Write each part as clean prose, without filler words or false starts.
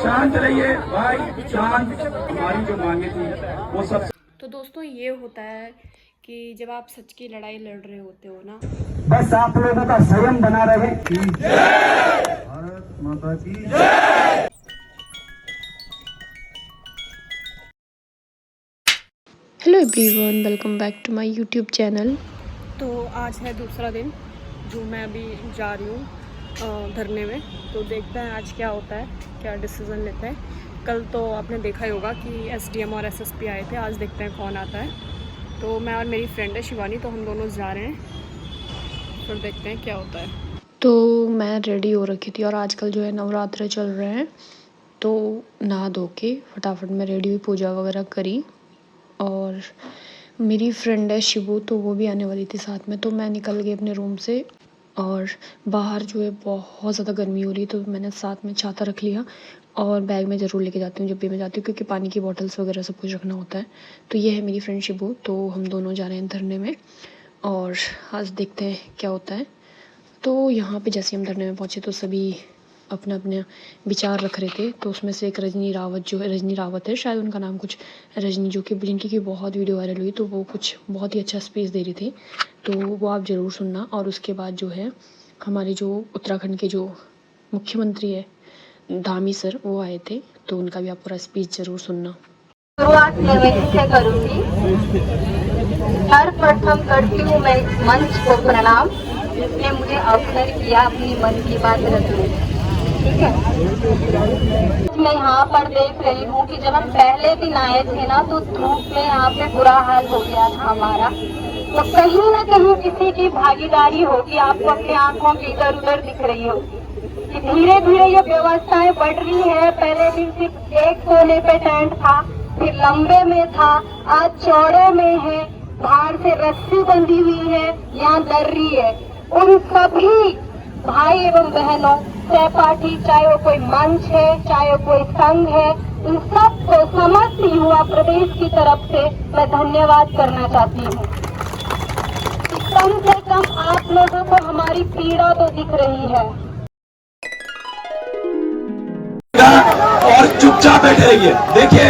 शांत रहिए भाई, शांत। हमारी जो मांगे थी वो सब। तो दोस्तों ये होता है कि जब आप सच की लड़ाई लड़ रहे होते हो ना, बस आप लोगों का संयम बना रहे। भारत माता की। Hello everyone, welcome back to my YouTube channel. तो आज है दूसरा दिन जो मैं अभी जा रही हूँ धरने में। तो देखते हैं आज क्या होता है, क्या डिसीज़न लेते हैं। कल तो आपने देखा ही होगा कि एसडीएम और एसएसपी आए थे, आज देखते हैं कौन आता है। तो मैं और मेरी फ्रेंड है शिवानी, तो हम दोनों जा रहे हैं, फिर देखते हैं क्या होता है। तो मैं रेडी हो रखी थी और आजकल जो है नवरात्र चल रहे हैं, तो नहा धो के फटाफट मैं रेडी हुई, पूजा वगैरह करी। और मेरी फ्रेंड है शिबू, तो वो भी आने वाली थी साथ में। तो मैं निकल गई अपने रूम से और बाहर जो है बहुत ज़्यादा गर्मी हो रही है, तो मैंने साथ में छाता रख लिया और बैग में ज़रूर लेके जाती हूँ जब भी मैं जाती हूँ, क्योंकि पानी की बॉटल्स वगैरह सब कुछ रखना होता है। तो ये है मेरी फ्रेंड शिबू, तो हम दोनों जा रहे हैं धरने में और आज देखते हैं क्या होता है। तो यहाँ पे जैसे हम धरने में पहुँचे तो सभी अपना अपने विचार रख रहे थे। तो उसमें से एक रजनी रावत है शायद उनका नाम कुछ, रजनी, जो कि जिनकी की बहुत वीडियो वायरल हुई, तो वो कुछ बहुत ही अच्छा स्पीच दे रही थी, तो वो आप ज़रूर सुनना। और उसके बाद जो है हमारे जो उत्तराखंड के जो मुख्यमंत्री है धामी सर, वो आए थे, तो उनका भी आप पूरा स्पीच ज़रूर सुनना। शुरुआत नवेली से करूंगी। सर्वप्रथम करती हूँ मैं इस मंच को प्रणाम, जिसने मुझे अवसर किया अपनी मन की बात रखने। ठीक है, मैं यहाँ पर देख रही हूँ कि जब हम पहले दिन आए थे ना, तो धूप में यहाँ पे बुरा हाल हो गया था हमारा। तो कहीं ना कहीं किसी की भागीदारी होगी, आपको अपनी आंखों की इधर उधर दिख रही होगी कि धीरे धीरे ये व्यवस्थाएं बढ़ रही है। पहले दिन सिर्फ एक कोने पे टेंट था, फिर लंबे में था, आज चौड़े में है, बाहर से रस्सी बंधी हुई है, यहाँ दर्री है। उन सभी भाई एवं बहनों, सहपाठी, चाहे वो कोई मंच है, चाहे वो कोई संघ है, उन सबको समस्त युवा प्रदेश की तरफ से मैं धन्यवाद करना चाहती हूँ। कम से कम आप लोगों को हमारी पीड़ा तो दिख रही है। और चुपचाप बैठे रहिए। देखिए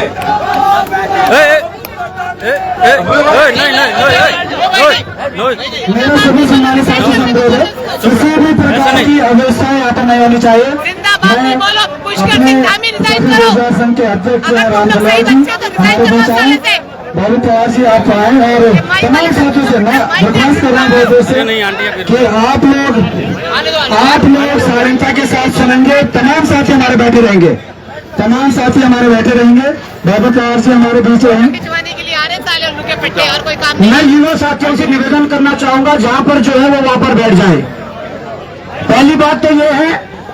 मेरे सभी सम्मानित साथी संबोध है, किसी भी प्रकार की अव्यवस्थाएं यहाँ पर नहीं होनी चाहिए। मैं अपने संघ के अध्यक्ष रामदलाल जी, बहुत प्यार से आप आए और तमाम साथियों से मैं दरख्वास्त कर रहा हूँ बहुत से कि आप लोग शालीनता के साथ सुनेंगे। तमाम साथी हमारे बैठे रहेंगे, तमाम साथी हमारे बैठे रहेंगे, बहुत प्यार से हमारे बीच रहेंगे। मैं युवा साथियों से निवेदन करना चाहूंगा, जहां पर जो है वो वहां पर बैठ जाए। पहली बात तो ये है,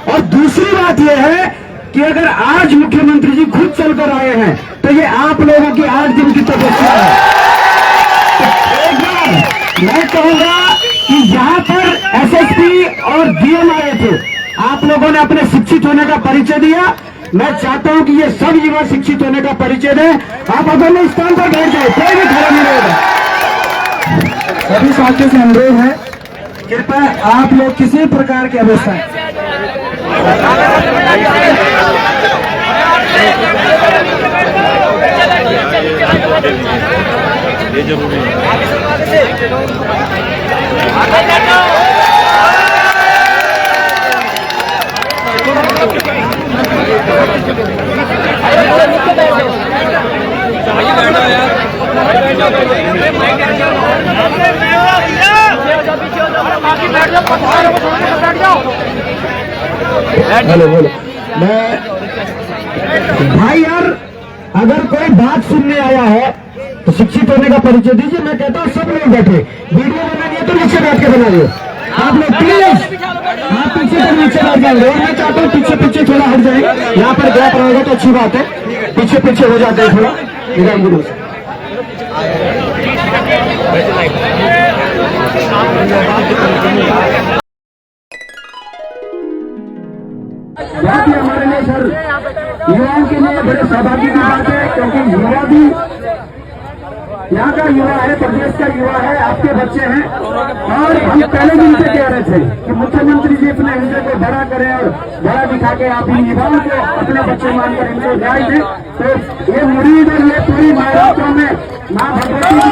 और दूसरी बात ये है कि अगर आज मुख्यमंत्री जी खुद चलकर आए हैं, तो ये आप लोगों की 8 दिन की तपस्या है। तो एक बार मैं कहूंगा कि यहाँ पर एसएसपी और डीएम आए थे, आप लोगों ने अपने शिक्षित होने का परिचय दिया। मैं चाहता हूं कि ये सब युवा शिक्षित होने का परिचय दें। आप अपने स्थान पर बैठ जाए, कोई भी खड़ा नहीं रहेगा। सभी साथियों से अनुरोध है, कृपया आप लोग किसी प्रकार की अवस्था ये जरूरी हेलो बोलो। मैं भाई यार, अगर कोई बात सुनने आया है तो शिक्षित होने का परिचय दीजिए। मैं कहता हूँ सब लोग बैठे, वीडियो बनानी है तो नीचे बैठ के बनाइए। आप लोग प्लीज आप पीछे से नीचे बैठ जाएंगे, और मैं चाहता हूँ पीछे पीछे थोड़ा हट जाएंगे। यहाँ पर गैप रहेगा तो अच्छी बात है, पीछे पीछे हो जाते हैं थोड़ा निगम गुरु से। बहुत ही हमारे लिए सर युवाओं के लिए बड़े सौभाग्य की बात है, क्योंकि युवा भी यहाँ का युवा है, प्रदेश का युवा है, आपके बच्चे हैं। और हम पहले भी इनसे कह रहे थे कि मुख्यमंत्री जी अपने हिस्से को बड़ा करें और बड़ा दिखा के आप इन युवाओं को अपने बच्चे मानकर इनको न्याय दें। तो ये मुरीद और ये पूरी महाराष्ट्र में माँ भगवती की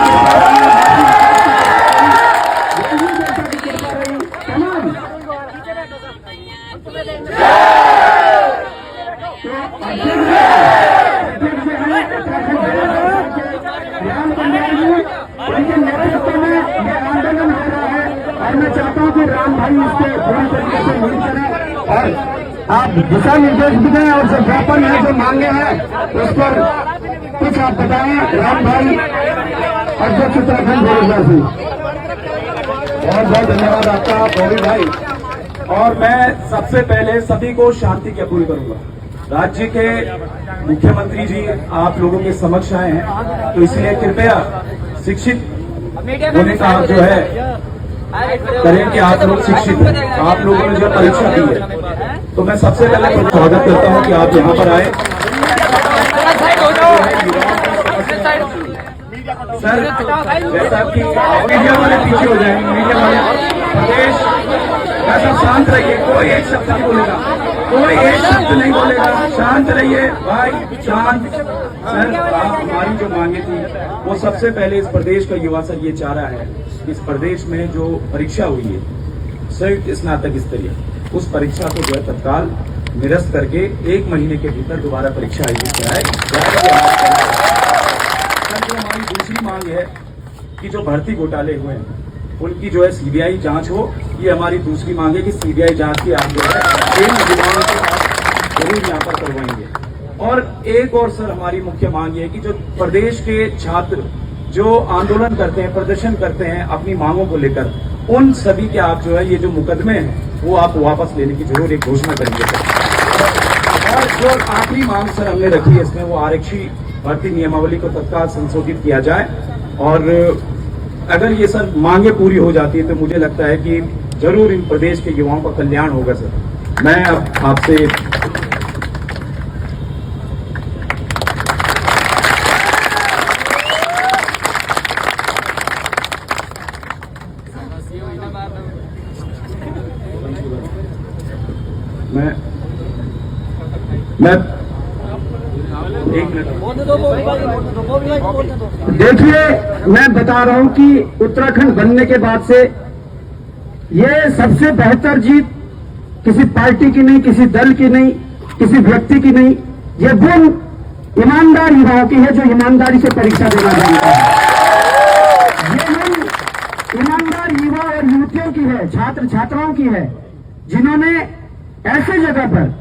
कृपा रही तमाम। उनके नेतृत्व में ये आंदोलन हो रहा है और मैं चाहता हूँ कि राम भाई इसको पूरी तरीके से मिल करें और आप दिशा निर्देश भी दें और जो ज्ञापन है, जो मांगे हैं, उस पर कुछ आप बताएं। राम भाई, अध्यक्ष उत्तराखंड बेरोजगार संघ। बहुत बहुत धन्यवाद आपका गौरी भाई। और मैं सबसे पहले सभी को शांति की अपील करूंगा। राज्य के मुख्यमंत्री जी आप लोगों के समक्ष आए हैं, तो इसलिए कृपया शिक्षित होने का आप जो है करें कि आप लोग शिक्षित हैं। आप लोगों ने जो परीक्षा दी है, तो मैं सबसे पहले स्वागत करता हूं कि आप यहाँ पर आए। सर, जैसा कि मीडिया वाले पीछे हो जाएंगे, मीडिया वाले प्रदेश ऐसा शांत रहिए, कोई एक शब्द नहीं बोलेगा, कोई एक शब्द नहीं बोलेगा, शांत रहिए भाई, शांत। सर, आप हमारी जो मांगे थी वो सबसे पहले इस प्रदेश का युवा सर ये चाह रहा है, इस प्रदेश में जो परीक्षा हुई है संयुक्त स्नातक स्तरीय, उस परीक्षा को जो है तत्काल निरस्त करके 1 महीने के भीतर दोबारा परीक्षा आयोजित कराए। सर, जो हमारी दूसरी मांग है कि जो भर्ती घोटाले हुए हैं उनकी जो है सीबीआई जांच हो, ये हमारी दूसरी मांग है कि सीबीआई जांच की आप जो है इन अधिकारियों को आप जरूर यहाँ पर करवाएंगे। और एक और सर हमारी मुख्य मांग ये है कि जो प्रदेश के छात्र जो आंदोलन करते हैं, प्रदर्शन करते हैं अपनी मांगों को लेकर, उन सभी के आप जो है ये जो मुकदमे हैं वो आप वापस लेने की जरूर एक घोषणा करेंगे सर। और जो आखिरी मांग सर हमने रखी है इसमें, वो आरक्षी भर्ती नियमावली को तत्काल संशोधित किया जाए। और अगर ये सर मांगे पूरी हो जाती है तो मुझे लगता है कि जरूर इन प्रदेश के युवाओं का कल्याण होगा सर। मैं अब आपसे मैं एक मिनट देखिए, मैं बता रहा हूं कि उत्तराखंड बनने के बाद से ये सबसे बेहतर जीत किसी पार्टी की नहीं, किसी दल की नहीं, किसी व्यक्ति की नहीं, ये वो ईमानदार युवाओं की है जो ईमानदारी से परीक्षा देना जानता है। ये मन ईमानदार युवा और युवतियों की है, छात्र छात्राओं की है, जिन्होंने ऐसे जगह पर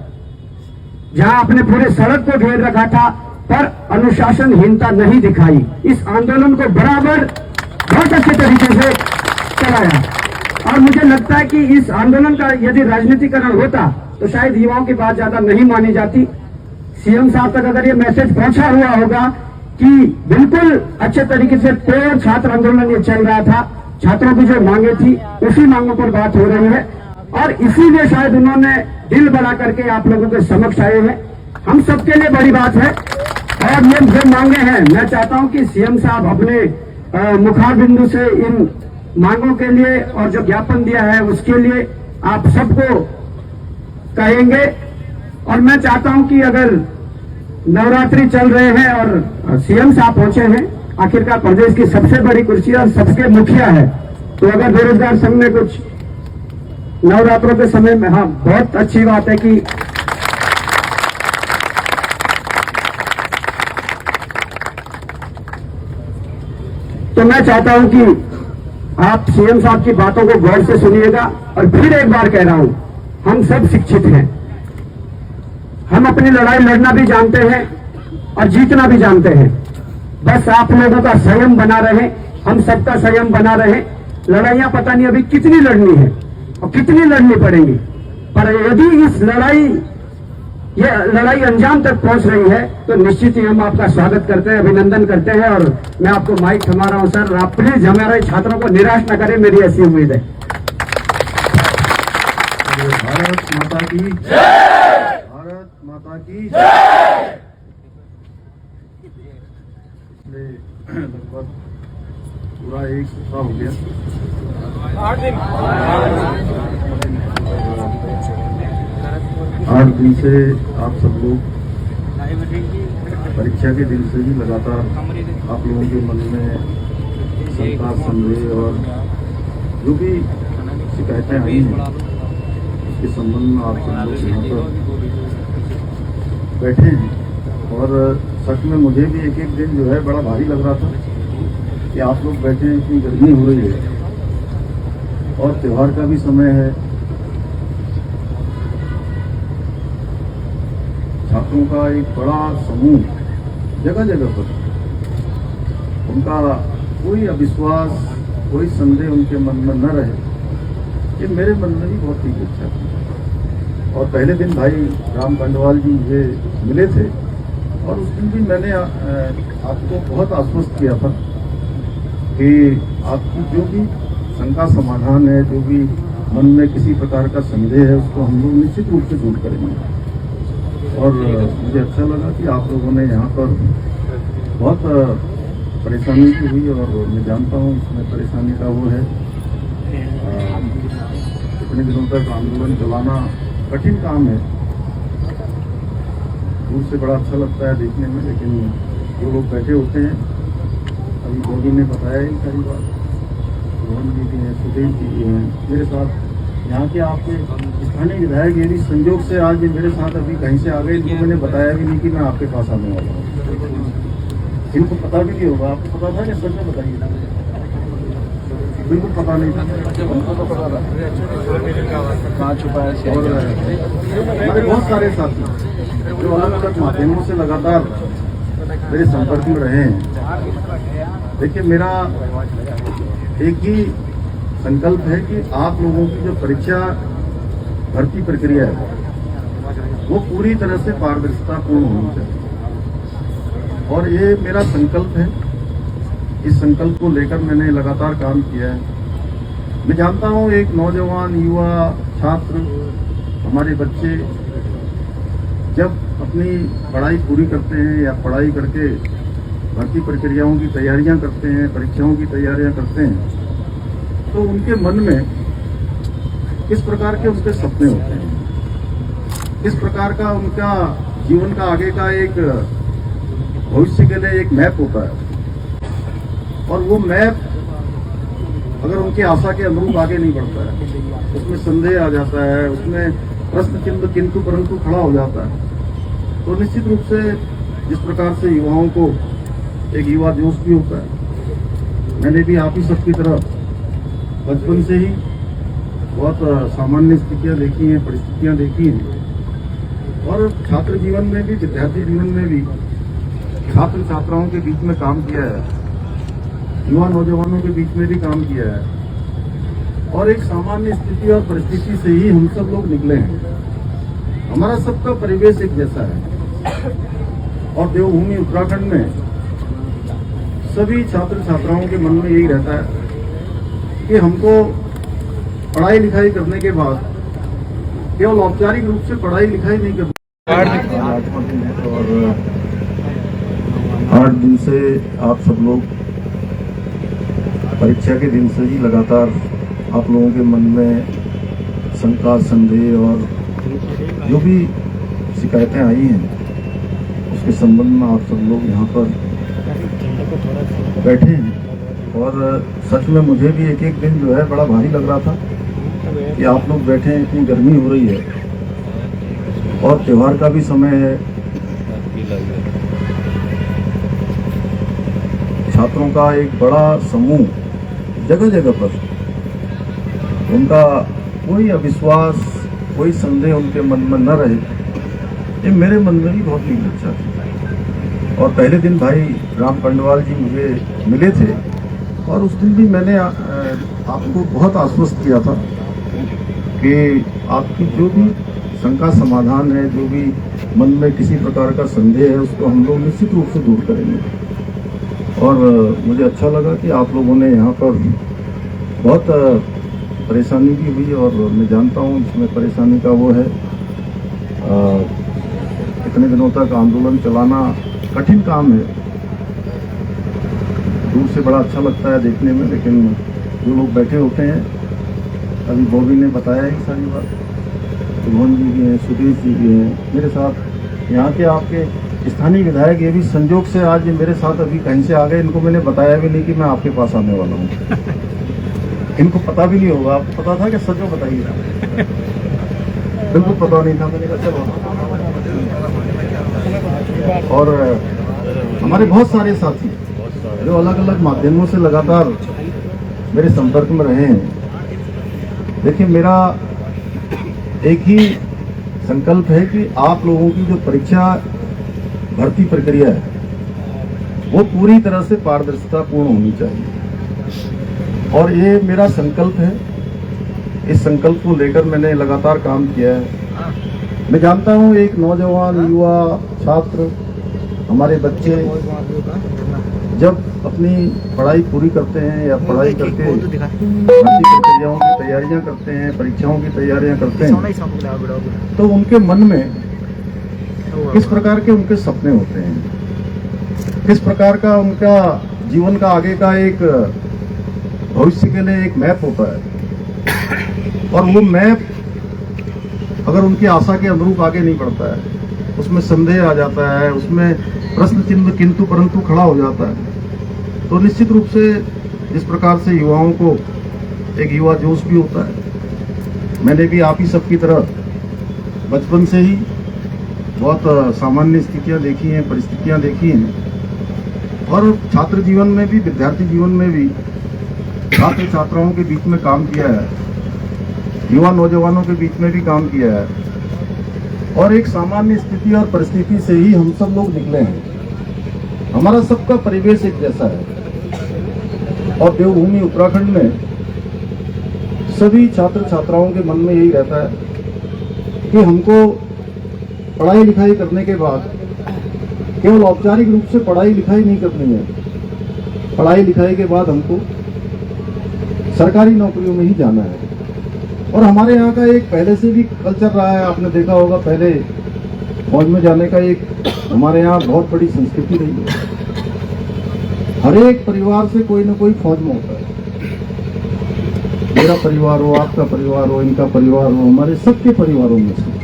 जहां अपने पूरे सड़क को घेर रखा था पर अनुशासनहीनता नहीं दिखाई, इस आंदोलन को बराबर बहुत अच्छे तरीके से चलाया। और मुझे लगता है कि इस आंदोलन का यदि राजनीतिकरण होता तो शायद युवाओं की बात ज्यादा नहीं मानी जाती। सीएम साहब तक अगर ये मैसेज पहुंचा हुआ होगा कि बिल्कुल अच्छे तरीके से कोर छात्र आंदोलन ये चल रहा था, छात्रों की जो मांगे थी उसी मांगों पर बात हो रही है, और इसीलिए शायद उन्होंने दिल बड़ा करके आप लोगों के समक्ष आए हैं। हम सबके लिए बड़ी बात है। और ये जो मांगे हैं, मैं चाहता हूं कि सीएम साहब अपने मुखार बिंदु से इन मांगों के लिए और जो ज्ञापन दिया है उसके लिए आप सबको कहेंगे। और मैं चाहता हूं कि अगर नवरात्रि चल रहे हैं और सीएम साहब पहुंचे हैं, आखिरकार प्रदेश की सबसे बड़ी कुर्सी और सबके मुखिया है, तो अगर बेरोजगार संघ में कुछ नवरात्रों के समय में, हाँ बहुत अच्छी बात है कि तो मैं चाहता हूं कि आप सीएम साहब की बातों को गौर से सुनिएगा। और फिर एक बार कह रहा हूं, हम सब शिक्षित हैं, हम अपनी लड़ाई लड़ना भी जानते हैं और जीतना भी जानते हैं। बस आप लोगों का संयम बना रहे, हम सबका संयम बना रहे। लड़ाइयां पता नहीं अभी कितनी लड़नी है और कितनी लड़नी पड़ेंगी, पर यदि इस ये लड़ाई अंजाम तक पहुंच रही है तो निश्चित ही हम आपका स्वागत करते हैं, अभिनंदन करते हैं। और मैं आपको माइक थमा रहा हूं सर, आप प्लीज हमारे छात्रों को निराश न करें, मेरी ऐसी उम्मीद है। भारत माता की जय, भारत माता की जय। पूरा एक सप्ताह हो गया। 8 दिन से आप सब लोग परीक्षा के दिन से ही लगातार आप लोगों के मन में शंका, संदेह और जो भी शिकायतें आई हैं उसके संबंध में आप सब लोग यहाँ पर बैठे हैं। और सच में मुझे भी एक एक दिन जो है बड़ा भारी लग रहा था कि आप लोग बैठे हैं, इतनी गर्मी हो रही है और त्योहार का भी समय है। छात्रों का एक बड़ा समूह जगह जगह पर, उनका कोई अविश्वास, कोई संदेह उनके मन में न रहे, ये मेरे मन में भी बहुत ही इच्छा थी। और पहले दिन भाई राम पंडवाल जी मुझे मिले थे और उस दिन भी मैंने आपको बहुत आश्वस्त किया था कि आपकी जो भी शंका समाधान है, जो भी मन में किसी प्रकार का संदेह है, उसको हम लोग निश्चित रूप से दूर करेंगे। और मुझे अच्छा लगा कि आप लोगों ने यहाँ पर बहुत परेशानी भी हुई और मैं जानता हूँ इसमें परेशानी का वो है। इतने दिनों तक आंदोलन चलाना कठिन काम है। दूर से बड़ा अच्छा लगता है देखने में, लेकिन जो लोग बैठे होते हैं, अभी गोदी ने बताया ही सारी बात, रोहन जी भी हैं, सुदेव जी भी हैं मेरे साथ, यहाँ के आपके स्थानीय विधायक ये भी संयोग से आज मेरे साथ अभी कहीं से आ गए। इनको मैंने बताया भी नहीं कि मैं आपके पास आने वाला हूँ। इनको पता भी नहीं होगा। आपको पता था कि सच में बताइए? बिल्कुल पता नहीं था। कहाँ छुपा है? हमारे बहुत सारे साथी जो अलग अलग माध्यमों से लगातार मेरे संपर्क में रहे हैं। देखिए, मेरा एक ही संकल्प है कि आप लोगों की जो परीक्षा भर्ती प्रक्रिया है वो पूरी तरह से पारदर्शिता पूर्ण होनी चाहिए। और ये मेरा संकल्प है। इस संकल्प को लेकर मैंने लगातार काम किया है। मैं जानता हूँ एक नौजवान, युवा, छात्र, हमारे बच्चे जब अपनी पढ़ाई पूरी करते हैं या पढ़ाई करके भर्ती प्रक्रियाओं की तैयारियां करते हैं, परीक्षाओं की तैयारियां करते हैं, तो उनके मन में किस प्रकार के उनके सपने होते हैं, किस प्रकार का उनका जीवन का आगे का एक भविष्य के लिए एक मैप होता है। और वो मैप अगर उनकी आशा के अनुरूप आगे नहीं बढ़ता है, उसमें संदेह आ जाता है, उसमें प्रश्न चिन्ह किंतु परंतु खड़ा हो जाता है, तो निश्चित रूप से जिस प्रकार से युवाओं को एक युवा जोश भी होता है। मैंने भी आप ही सबकी तरह बचपन से ही बहुत सामान्य स्थितियां देखी हैं, परिस्थितियां देखी हैं। और छात्र जीवन में भी, विद्यार्थी जीवन में भी छात्र छात्राओं के बीच में काम किया है, युवा नौजवानों के बीच में भी काम किया है। और एक सामान्य स्थिति और परिस्थिति से ही हम सब लोग निकले हैं। हमारा सबका परिवेश एक जैसा है। और देवभूमि उत्तराखंड में सभी छात्र छात्राओं के मन में यही रहता है कि हमको पढ़ाई लिखाई करने के बाद केवल औपचारिक रूप से पढ़ाई लिखाई नहीं करनी। और 8 दिन से आप सब लोग परीक्षा के दिन से ही लगातार आप लोगों के मन में शंका, संदेह और जो भी शिकायतें आई हैं उसके संबंध में आप सब लोग यहाँ पर बैठे हैं। और सच में मुझे भी एक एक दिन जो it बड़ा भारी लग रहा था कि आप लोग बैठे हैं, इतनी गर्मी हो रही है और त्योहार का भी समय है। छात्रों का एक बड़ा समूह जगह जगह पर, उनका कोई अविश्वास, कोई संदेह उनके मन में न रहे, ये मेरे मन में भी बहुत ही अच्छा था। और पहले दिन भाई राम पंडवाल जी मुझे मिले थे और उस दिन भी मैंने आपको बहुत आश्वस्त किया था कि आपकी जो भी शंका समाधान है, जो भी मन में किसी प्रकार का संदेह है, उसको हम लोग निश्चित रूप से दूर करेंगे। और मुझे अच्छा लगा कि आप लोगों ने यहाँ पर बहुत परेशानी भी हुई और मैं जानता हूँ इसमें परेशानी का वो है। इतने दिनों तक आंदोलन चलाना कठिन काम है। दूर से बड़ा अच्छा लगता है देखने में, लेकिन जो लोग बैठे होते हैं, अभी बॉबी ने बताया ही सारी बात, मोहन जी भी हैं, सुधीर जी भी हैं मेरे साथ, यहाँ के आपके स्थानीय विधायक ये भी संजोग से आज ये मेरे साथ अभी कहीं से आ गए। इनको मैंने बताया भी नहीं कि मैं आपके पास आने वाला हूँ। इनको पता भी नहीं होगा। आपको पता था कि सच में बताइए? बिल्कुल पता नहीं था। मैंने कहा चलो। और हमारे बहुत सारे साथी जो अलग अलग माध्यमों से लगातार मेरे संपर्क में रहे हैं। देखिए, मेरा एक ही संकल्प है कि आप लोगों की जो परीक्षा भर्ती प्रक्रिया है वो पूरी तरह से पारदर्शिता पूर्ण होनी चाहिए, और ये मेरा संकल्प है। इस संकल्प को लेकर मैंने लगातार काम किया है। मैं जानता हूँ एक नौजवान, युवा, छात्र, हमारे बच्चे जब अपनी पढ़ाई पूरी करते हैं या पढ़ाई करके भर्ती प्रक्रियाओं की तैयारियां करते हैं, परीक्षाओं की तैयारियां करते हैं, तो उनके मन में किस प्रकार के उनके सपने होते हैं, किस प्रकार का उनका जीवन का आगे का एक भविष्य के लिए एक मैप होता है। और वो मैप अगर उनकी आशा के अनुरूप आगे नहीं बढ़ता है, उसमें संदेह आ जाता है, उसमें प्रश्न चिन्ह किंतु परंतु खड़ा हो जाता है, तो निश्चित रूप से जिस प्रकार से युवाओं को एक युवा जोश भी होता है। मैंने भी आप ही सबकी तरह बचपन से ही बहुत सामान्य स्थितियां देखी हैं, परिस्थितियां देखी हैं, और छात्र जीवन में भी, विद्यार्थी जीवन में भी छात्र छात्राओं के बीच में काम किया है, युवा नौजवानों के बीच में भी काम किया है, और एक सामान्य स्थिति और परिस्थिति से ही हम सब लोग निकले हैं। हमारा सबका परिवेश एक जैसा है, और देवभूमि उत्तराखंड में सभी छात्र छात्राओं के मन में यही रहता है कि हमको पढ़ाई लिखाई करने के बाद केवल औपचारिक रूप से पढ़ाई लिखाई नहीं करनी है। पढ़ाई लिखाई के बाद हमको सरकारी नौकरियों में ही जाना है। और हमारे यहाँ का एक पहले से भी कल्चर रहा है, आपने देखा होगा, पहले फौज में जाने का एक हमारे यहाँ बहुत बड़ी संस्कृति रही है। हर एक परिवार से कोई ना कोई फौज में होता है। मेरा परिवार हो, आपका परिवार हो, इनका परिवार हो, हमारे सबके परिवारों में से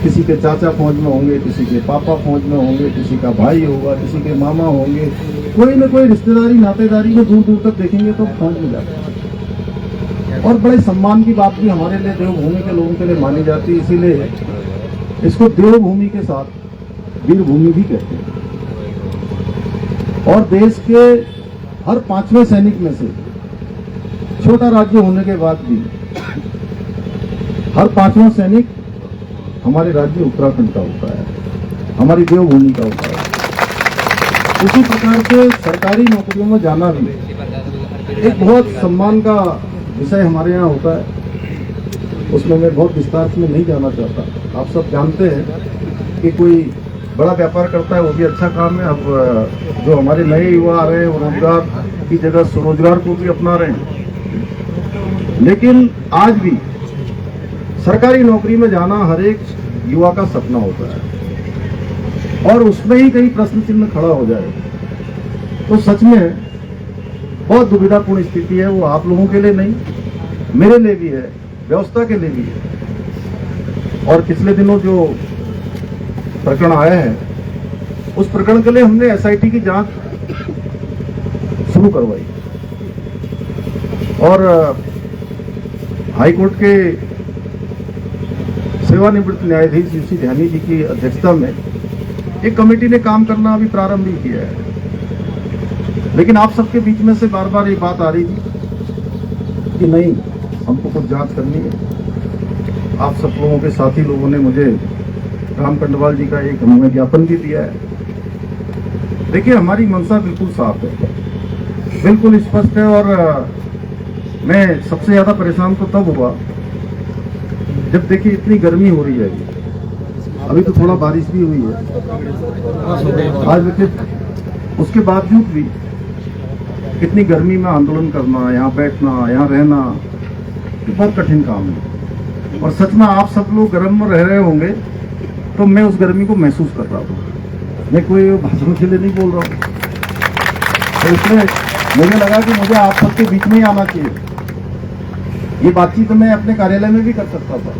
किसी के चाचा फौज में होंगे, किसी के पापा फौज में होंगे, किसी का भाई होगा, किसी के मामा होंगे, कोई ना कोई रिश्तेदारी नातेदारी में दूर दूर तक देखेंगे तो फौज में जाते हैं। और बड़े सम्मान की बात भी हमारे लिए देवभूमि के लोगों के लिए मानी जाती है, इसीलिए इसको देवभूमि के साथ वीरभूमि भी कहते हैं। और देश के हर 5वें सैनिक में से, छोटा राज्य होने के बाद भी, हर 5वां सैनिक हमारे राज्य उत्तराखंड का होता है, हमारी देवभूमि का होता है। उसी प्रकार से सरकारी नौकरियों में जाना भी एक बहुत सम्मान का विषय हमारे यहाँ होता है। उसमें मैं बहुत विस्तार में नहीं जाना चाहता। आप सब जानते हैं कि कोई बड़ा व्यापार करता है वो भी अच्छा काम है। अब जो हमारे नए युवा आ रहे हैं वो रोजगार की जगह स्वरोजगार को भी अपना रहे हैं, लेकिन आज भी सरकारी नौकरी में जाना हर एक युवा का सपना होता है। और उसमें ही कहीं प्रश्न चिन्ह खड़ा हो जाए तो सच में बहुत दुविधापूर्ण स्थिति है। वो आप लोगों के लिए नहीं, मेरे लिए भी है, व्यवस्था के लिए भी है। और पिछले दिनों जो प्रकरण आया है, उस प्रकरण के लिए हमने एसआईटी की जांच शुरू करवाई, और हाईकोर्ट के सेवानिवृत्त न्यायाधीश यूसी ध्यानी जी की अध्यक्षता में एक कमेटी ने काम करना अभी प्रारंभ ही किया है। लेकिन आप सबके बीच में से बार बार ये बात आ रही थी कि नहीं, हमको कुछ जांच करनी है। आप सब लोगों के साथी लोगों ने मुझे राम कंडवाल जी का एक हमें ज्ञापन भी दिया है। देखिए, हमारी मंशा बिल्कुल साफ है, बिल्कुल स्पष्ट है। और मैं सबसे ज्यादा परेशान तो तब हुआ जब देखिए इतनी गर्मी हो रही है। अभी तो थोड़ा बारिश भी हुई है आज, देखिए उसके बावजूद भी इतनी गर्मी में आंदोलन करना, यहाँ बैठना, यहाँ रहना, ये बहुत कठिन काम है। और सच में आप सब लोग गर्म में रह रहे होंगे तो मैं उस गर्मी को महसूस कर रहा हूँ। मैं कोई भाषण के लिए नहीं बोल रहा हूँ, तो इसलिए मुझे लगा कि मुझे आप सबके बीच में ही आना चाहिए। ये बातचीत मैं अपने कार्यालय में भी कर सकता था,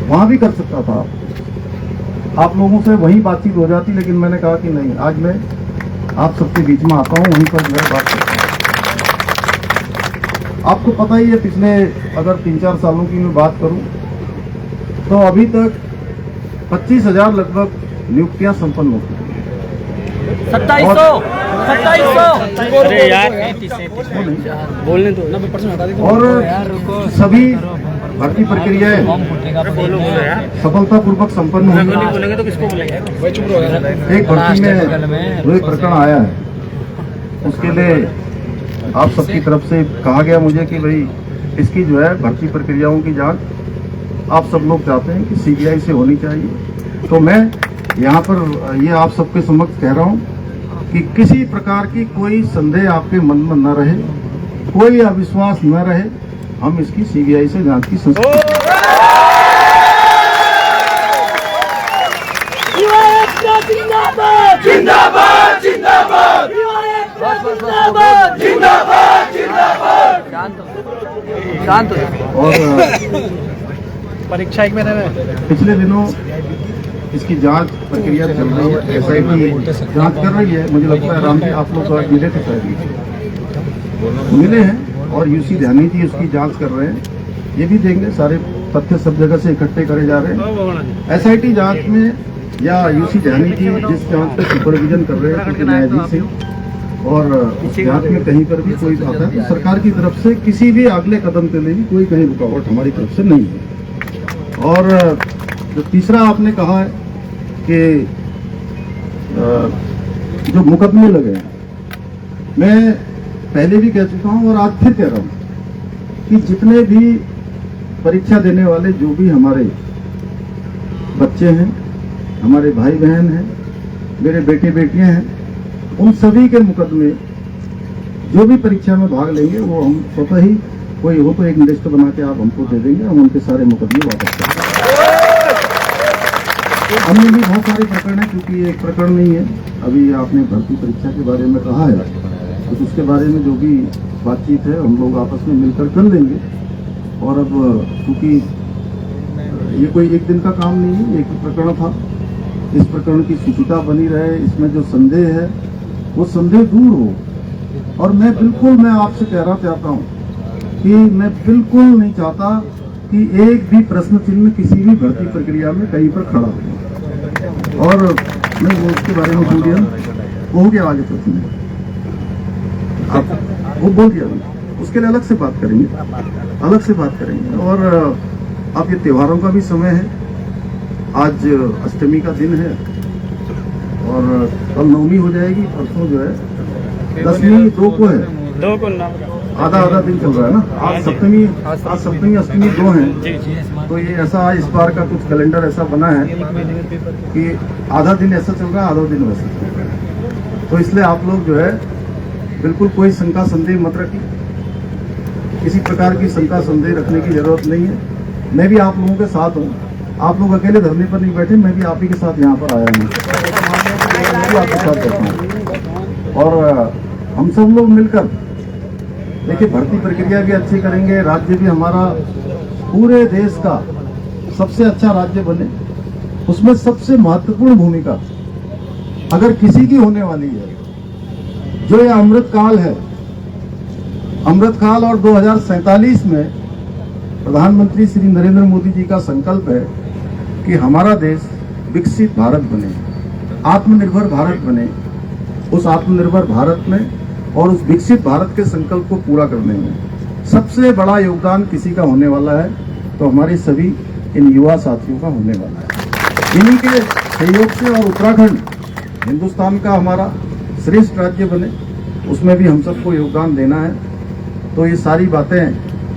वहां भी कर सकता था, आप लोगों से वही बातचीत हो जाती, लेकिन मैंने कहा कि नहीं, आज मैं आप सबके बीच में आता हूं, वहीं पर जो है बात करता हूं। आपको पता ही है, पिछले अगर 3-4 सालों की मैं बात करूं तो अभी तक 25,000 लगभग नियुक्तियां संपन्न हो चुकी हैं। 2700 अरे यार बोलने दो 90% हटा दे। और सभी भर्ती प्रक्रियाएं सफलतापूर्वक संपन्न हुई। बोलेंगे तो किसको बोलेंगे? एक भर्ती में जो एक प्रकरण आया है, उसके लिए आप सबकी तरफ से कहा गया मुझे कि भाई इसकी जो है भर्ती प्रक्रियाओं की जांच आप सब लोग चाहते हैं कि सीबीआई से होनी चाहिए। तो मैं यहाँ पर ये आप सबके समक्ष कह रहा हूँ कि किसी प्रकार की कोई संदेह आपके मन में न रहे, कोई अविश्वास न रहे, हम इसकी सीबीआई से जांच की संस्कृति और परीक्षा एक महीने में पिछले दिनों इसकी जांच प्रक्रिया चल रही है, एसआईटी जांच कर रही है। मुझे लगता है राम जी आप लोग आज मिले थे, शायद मिले हैं, और यूसी ध्यानी जी उसकी जांच कर रहे हैं। ये भी देंगे, सारे तथ्य सब जगह से इकट्ठे करे जा रहे हैं। एसआईटी जांच में या यूसी ध्यानी जी जिस जांच का सुपरविजन कर रहे हैं क्योंकि न्यायाधीश हैं, और उस जांच में कहीं पर भी कोई आता है तो सरकार की तरफ से किसी भी अगले कदम के लिए भी कोई कहीं रुकावट हमारी तरफ से नहीं है। और जो तीसरा आपने कहा है कि जो मुकदमे लगे हैं, मैं पहले भी कह चुका हूं और आज फिर कह रहा हूं कि जितने भी परीक्षा देने वाले जो भी हमारे बच्चे हैं, हमारे भाई बहन हैं, मेरे बेटे बेटियां हैं, उन सभी के मुकदमे जो भी परीक्षा में भाग लेंगे वो हम स्वतः ही कोई हो तो एक लिस्ट बना के आप हमको दे देंगे, हम उनके सारे मुकदमे वापस कर देंगे। अन्य भी बहुत सारे प्रकरण हैं, क्योंकि ये एक प्रकरण नहीं है। अभी आपने भर्ती परीक्षा के बारे में कहा है, तो उसके बारे में जो भी बातचीत है हम लोग आपस में मिलकर कर लेंगे। और अब क्योंकि ये कोई एक दिन का काम नहीं है, एक प्रकरण था, इस प्रकरण की शुचिता बनी रहे, इसमें जो संदेह है वो संदेह दूर हो। और मैं आपसे कहना चाहता हूँ कि मैं बिल्कुल नहीं चाहता कि एक भी प्रश्न चिन्ह किसी भी भर्ती प्रक्रिया में कहीं पर खड़ा हो। और मैं वो उसके बारे में बोल दिया, हो गया आगे प्रश्न, आप वो बोल दिया, उसके लिए अलग से बात करेंगे। और अब ये त्योहारों का भी समय है, आज अष्टमी का दिन है और कल नवमी हो जाएगी, परसों जो है दसवीं 2 को है, आधा दिन चल रहा है ना। आज सप्तमी अष्टमी 2 है। तो ये ऐसा इस बार का कुछ कैलेंडर ऐसा बना है कि आधा दिन ऐसा चल रहा है, आधा दिन वैसा चल रहा है। तो इसलिए आप लोग जो है बिल्कुल कोई शंका संदेह मत रखिए, किसी प्रकार की शंका संदेह रखने की जरूरत नहीं है। मैं भी आप लोगों के साथ हूँ, आप लोग अकेले धरने पर नहीं बैठे, मैं भी आप ही के साथ यहाँ पर आया हूँ, आपके साथ बैठा हूँ। और हम सब लोग मिलकर देखिए भर्ती प्रक्रिया भी अच्छी करेंगे, राज्य भी हमारा पूरे देश का सबसे अच्छा राज्य बने। उसमें सबसे महत्वपूर्ण भूमिका अगर किसी की होने वाली है, जो ये अमृत काल है, अमृत काल, और 2047 में प्रधानमंत्री श्री नरेंद्र मोदी जी का संकल्प है कि हमारा देश विकसित भारत बने, आत्मनिर्भर भारत बने। उस आत्मनिर्भर भारत में और उस विकसित भारत के संकल्प को पूरा करने में सबसे बड़ा योगदान किसी का होने वाला है तो हमारे सभी इन युवा साथियों का होने वाला है। इन्हीं के सहयोग से और उत्तराखंड हिंदुस्तान का हमारा श्रेष्ठ राज्य बने, उसमें भी हम सबको योगदान देना है। तो ये सारी बातें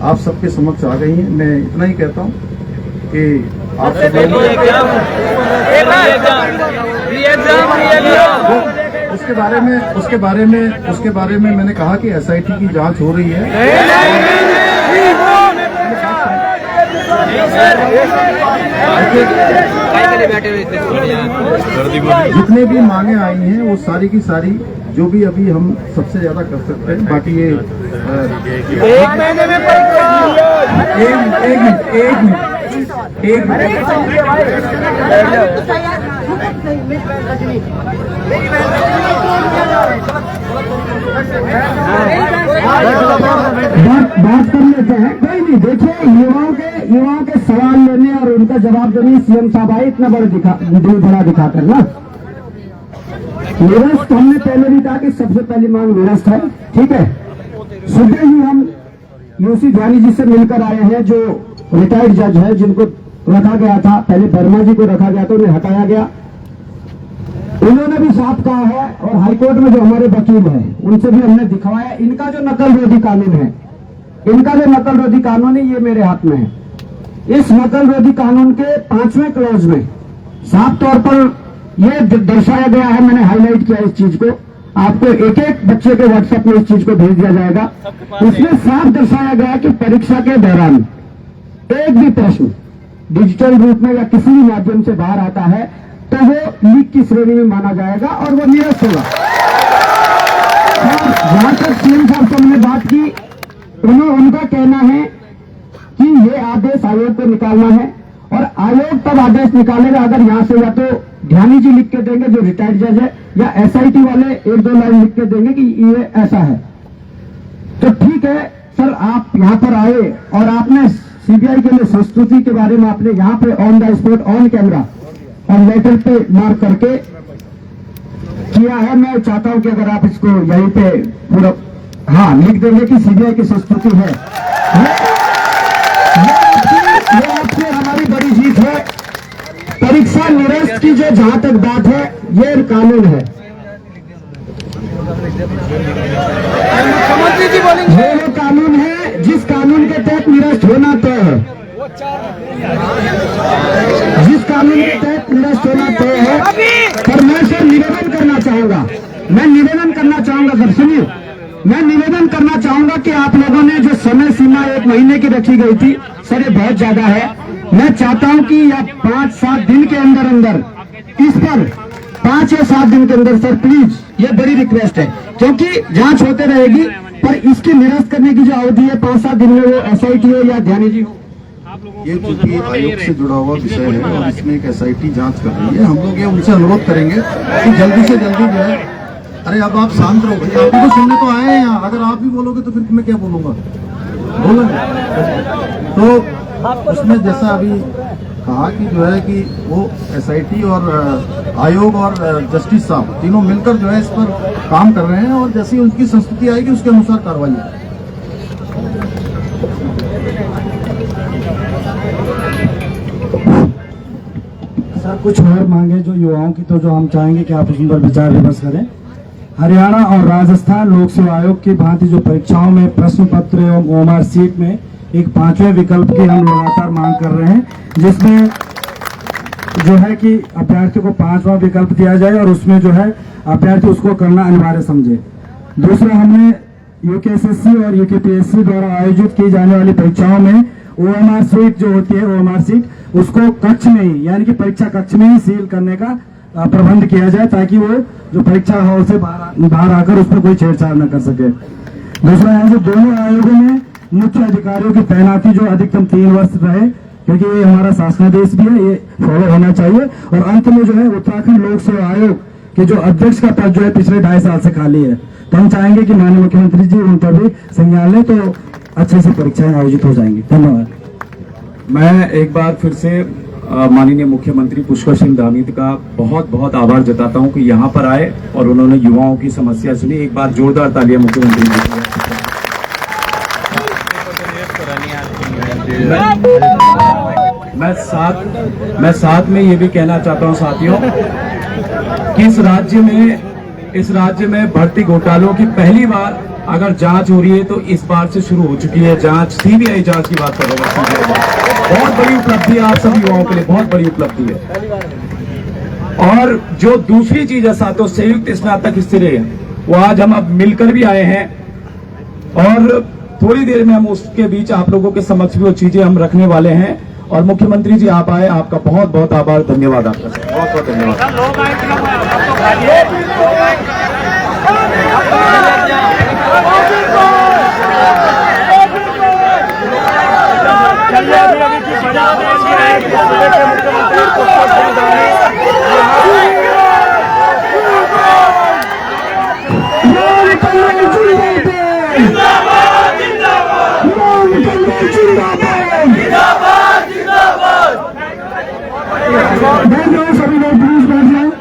आप सबके समक्ष आ गई हैं। मैं इतना ही कहता हूँ कि आप सब उसके बारे में मैंने कहा कि एसआईटी की जांच हो रही है। जितने भी मांगे आई हैं वो सारी की सारी जो भी अभी हम सबसे ज्यादा कर सकते हैं। बाकी ये एक महीने में परीक्षा। एक मिनट बात कर लेते हैं। कोई नहीं, देखिए युवाओं के सवाल लेने और उनका जवाब देने सीएम साहब आए, इतना दिल बड़ा दिखाकर ना। निरस्त हमने पहले भी कहा कि सबसे पहली मांग निरस्त है, ठीक है। सुबह ही हम यूसी ध्यानी जी से मिलकर आए हैं, जो रिटायर्ड जज है, जिनको रखा गया था, पहले वर्मा जी को रखा गया था, उन्हें हटाया गया। उन्होंने भी साफ कहा है, और हाईकोर्ट में जो हमारे वकील हैं उनसे भी हमने दिखवाया, इनका जो नकल रोधी कानून है, ये मेरे हाथ में है। इस नकल रोधी कानून के 5वें क्लॉज में साफ तौर पर यह दर्शाया गया है, मैंने हाईलाइट किया इस चीज को, आपको एक एक बच्चे के व्हाट्सएप में इस चीज को भेज दिया जाएगा। इसमें साफ दर्शाया गया कि परीक्षा के दौरान एक भी प्रश्न डिजिटल रूप में या किसी भी माध्यम से बाहर आता है तो वो लीक की श्रेणी में माना जाएगा और वो निरस्त होगा। जहां तक सीएम साहब से हमने बात की, उनका कहना है कि ये आदेश आयोग को निकालना है, और आयोग तब आदेश निकालेगा अगर यहां से या तो ध्यानी जी लिख के देंगे जो रिटायर्ड जज है, या एसआईटी वाले 1-2 लाइन लिख के देंगे कि ये ऐसा है। तो ठीक है सर, आप यहां पर आए और आपने सीबीआई के लिए संस्तुति के बारे में आपने यहां पे on the spot on camera और लेटर पे मार्क करके किया है। मैं चाहता हूं कि अगर आप इसको यहीं पे पूरा लिख देंगे कि सीबीआई की संस्तुति है, ये आपसे हमारी बड़ी जीत है। परीक्षा निरस्त की जो जहां तक बात है, ये कानून है, मुख्यमंत्री जी बोलेंगे। ये वो कानून है जिस कानून के तहत निरस्त होना तय है, जिस कानून के तहत निरस्त होना तय है। पर मैं से निवेदन करना चाहूंगा, सर सुनिए, मैं निवेदन करना चाहूंगा कि आप लोगों ने जो समय सीमा 1 महीने की रखी गई थी, सर ये बहुत ज्यादा है। मैं चाहता हूं कि या 5-7 दिन के अंदर इस पर 5 या 7 दिन के अंदर सर प्लीज, ये बड़ी रिक्वेस्ट है, क्योंकि जांच होते रहेगी, पर इसकी निरस्त करने की जो अवधि है 5-7 दिन में, वो एसआईटी हो या ध्यानी जी हो। ये चूंकि आयोग से जुड़ा हुआ विषय है और इसमें एक एसआईटी जांच कर रही है, हम लोग ये उनसे अनुरोध करेंगे कि जल्दी से जल्दी जो है। अरे अब आप शांत रहो भैया, आप भी तो सुनने तो आए हैं यहाँ, अगर आप भी बोलोगे तो फिर मैं क्या बोलूंगा, बोलेंगे। तो उसमें जैसा अभी कहा कि जो है कि वो एसआईटी और आयोग और जस्टिस साहब तीनों मिलकर जो है इस पर काम कर रहे हैं, और जैसी उनकी संस्तुति आएगी उसके अनुसार कार्रवाई है। सर कुछ और मांगे जो युवाओं की, तो जो हम चाहेंगे कि आप उस पर विचार विमर्श करें। हरियाणा और राजस्थान लोक सेवा आयोग की भांति जो परीक्षाओं में प्रश्न पत्र एवं ओएमआर सीट में एक 5वें विकल्प की हम लगातार मांग कर रहे हैं, जिसमें जो है कि अभ्यर्थियों को 5वां विकल्प दिया जाए और उसमें जो है अभ्यर्थी उसको करना अनिवार्य समझे। दूसरा, हमने यूकेएसएससी और यूकेपीएससी द्वारा आयोजित की जाने वाली परीक्षाओं में ओएमआर सीट जो होती है, ओएमआर सीट उसको कक्ष में ही, यानी कि परीक्षा कक्ष में ही सील करने का प्रबंध किया जाए, ताकि वो जो परीक्षा हॉल से बाहर आकर उस पर कोई छेड़छाड़ न कर सके। दूसरा है जो दोनों आयोगों में मुख्य अधिकारियों की तैनाती जो अधिकतम 3 वर्ष रहे, क्योंकि ये हमारा शासनादेश भी है, ये फॉलो होना चाहिए। और अंत में जो है उत्तराखंड लोक सेवा आयोग के जो अध्यक्ष का पद जो है पिछले 2.5 साल से खाली है, तो हम चाहेंगे कि माननीय मुख्यमंत्री जी उन पर भी संज्ञान लें, तो अच्छे से परीक्षाएं आयोजित हो जाएंगी। धन्यवाद। मैं एक बार फिर से माननीय मुख्यमंत्री पुष्कर सिंह धामी का बहुत बहुत आभार जताता हूं कि यहां पर आए और उन्होंने युवाओं की समस्या सुनी। एक बार जोरदार तालियां मुख्यमंत्री जी। मैं साथ में ये भी कहना चाहता हूं साथियों कि इस राज्य में भर्ती घोटालों की पहली बार अगर जांच हो रही है तो इस बार से शुरू हो चुकी है जांच। सीबीआई जांच की बात कर रहा हूं, बहुत बड़ी उपलब्धि है आप सभी युवाओं के लिए, बहुत बड़ी उपलब्धि है। और जो दूसरी चीज है साथियों, संयुक्त स्नातक स्तरीय, वो आज हम अब मिलकर भी आए हैं और थोड़ी देर में हम उसके बीच आप लोगों के समक्ष भी वो चीजें हम रखने वाले हैं। और मुख्यमंत्री जी आप आए, आपका बहुत बहुत आभार, धन्यवाद आपका, बहुत बहुत धन्यवाद। सभी लोग प्लीज बैठ जाओ।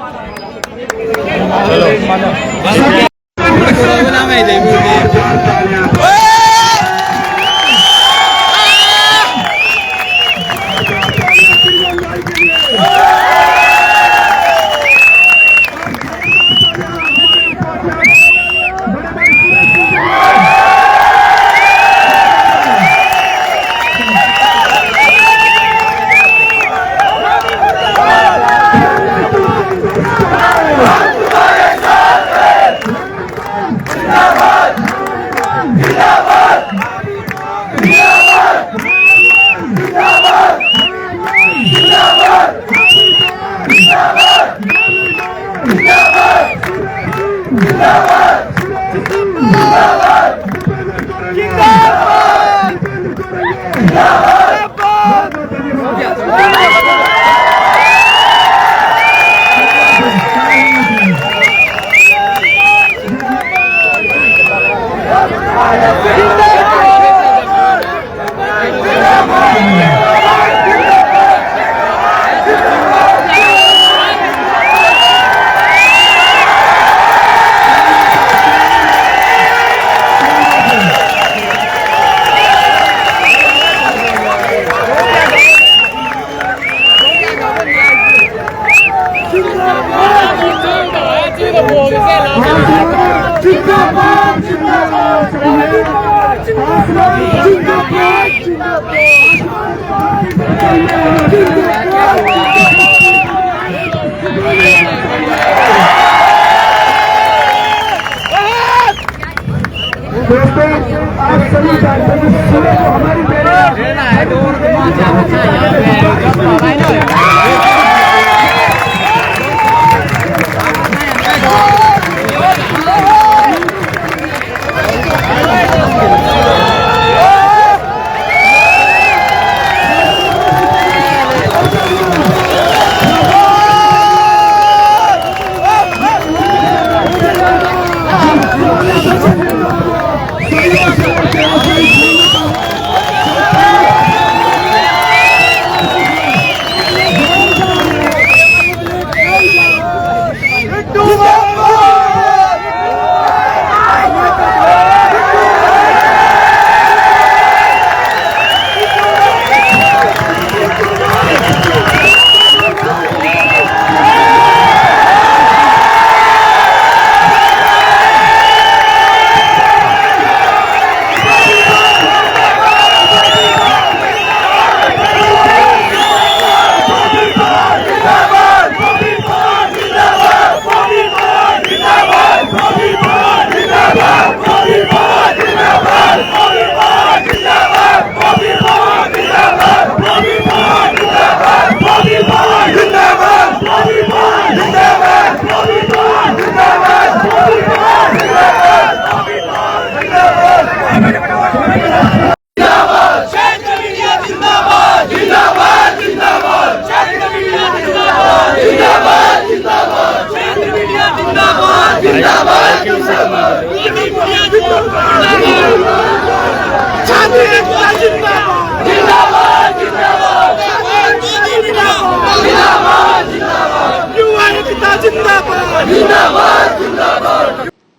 दोस्तों आप सभी जानते हैं सूर्य को हमारी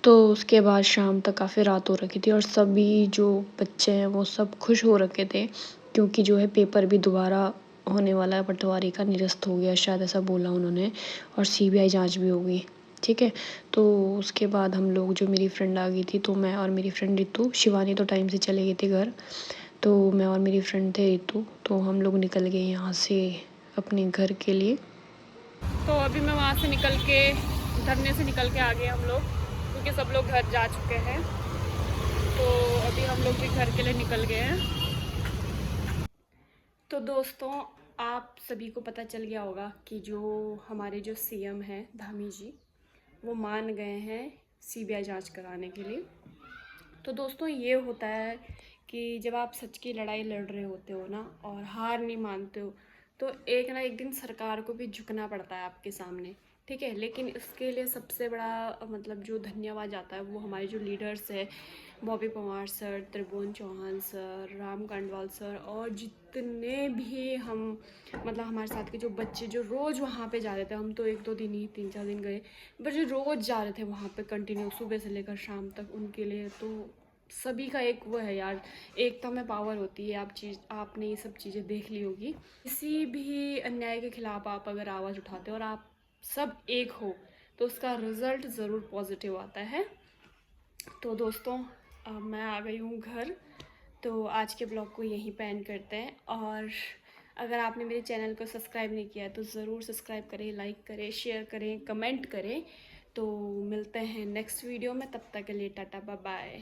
तो उसके बाद शाम तक काफ़ी रात हो रखी थी और सभी जो बच्चे हैं वो सब खुश हो रखे थे क्योंकि जो है पेपर भी दोबारा होने वाला है, पटवारी का निरस्त हो गया शायद ऐसा बोला उन्होंने, और सीबीआई जांच भी होगी। ठीक है, तो उसके बाद हम लोग, जो मेरी फ्रेंड आ गई थी, तो मैं और मेरी फ्रेंड रितु, शिवानी तो टाइम से चले गई थी घर, तो मैं और मेरी फ्रेंड थे रितु, तो हम लोग निकल गए यहाँ से अपने घर के लिए। तो अभी मैं वहाँ से निकल के, धरने से निकल के आ गए हम लोग, क्योंकि सब लोग घर जा चुके हैं। तो अभी हम लोग भी घर के लिए निकल गए हैं। तो दोस्तों, आप सभी को पता चल गया होगा कि जो हमारे जो सीएम हैं धामी जी, वो मान गए हैं सीबीआई जांच कराने के लिए। तो दोस्तों ये होता है कि जब आप सच की लड़ाई लड़ रहे होते हो ना और हार नहीं मानते हो, तो एक ना एक दिन सरकार को भी झुकना पड़ता है आपके सामने, ठीक है। लेकिन इसके लिए सबसे बड़ा मतलब जो धन्यवाद जाता है वो हमारे जो लीडर्स है, बॉबी पवार सर, त्रिभुवन चौहान सर, राम कांडवाल सर, और जितने भी हम मतलब हमारे साथ के जो बच्चे जो रोज़ वहाँ पे जा रहे थे, हम तो 1-2 दिन ही 3-4 दिन गए, पर जो रोज़ जा रहे थे वहाँ पे कंटिन्यू सुबह से लेकर शाम तक, उनके लिए तो सभी का एक वो है यार, एकता में पावर होती है। आपने ये सब चीज़ें देख ली होगी। किसी भी अन्याय के खिलाफ आप अगर आवाज़ उठाते हो और आप सब एक हो तो उसका रिज़ल्ट ज़रूर पॉजिटिव आता है। तो दोस्तों अब मैं आ गई हूँ घर, तो आज के ब्लॉग को यहीं पे एंड करते हैं। और अगर आपने मेरे चैनल को सब्सक्राइब नहीं किया है तो ज़रूर सब्सक्राइब करें, लाइक करें, शेयर करें, कमेंट करें। तो मिलते हैं नेक्स्ट वीडियो में, तब तक के लिए टाटा बाय बाय।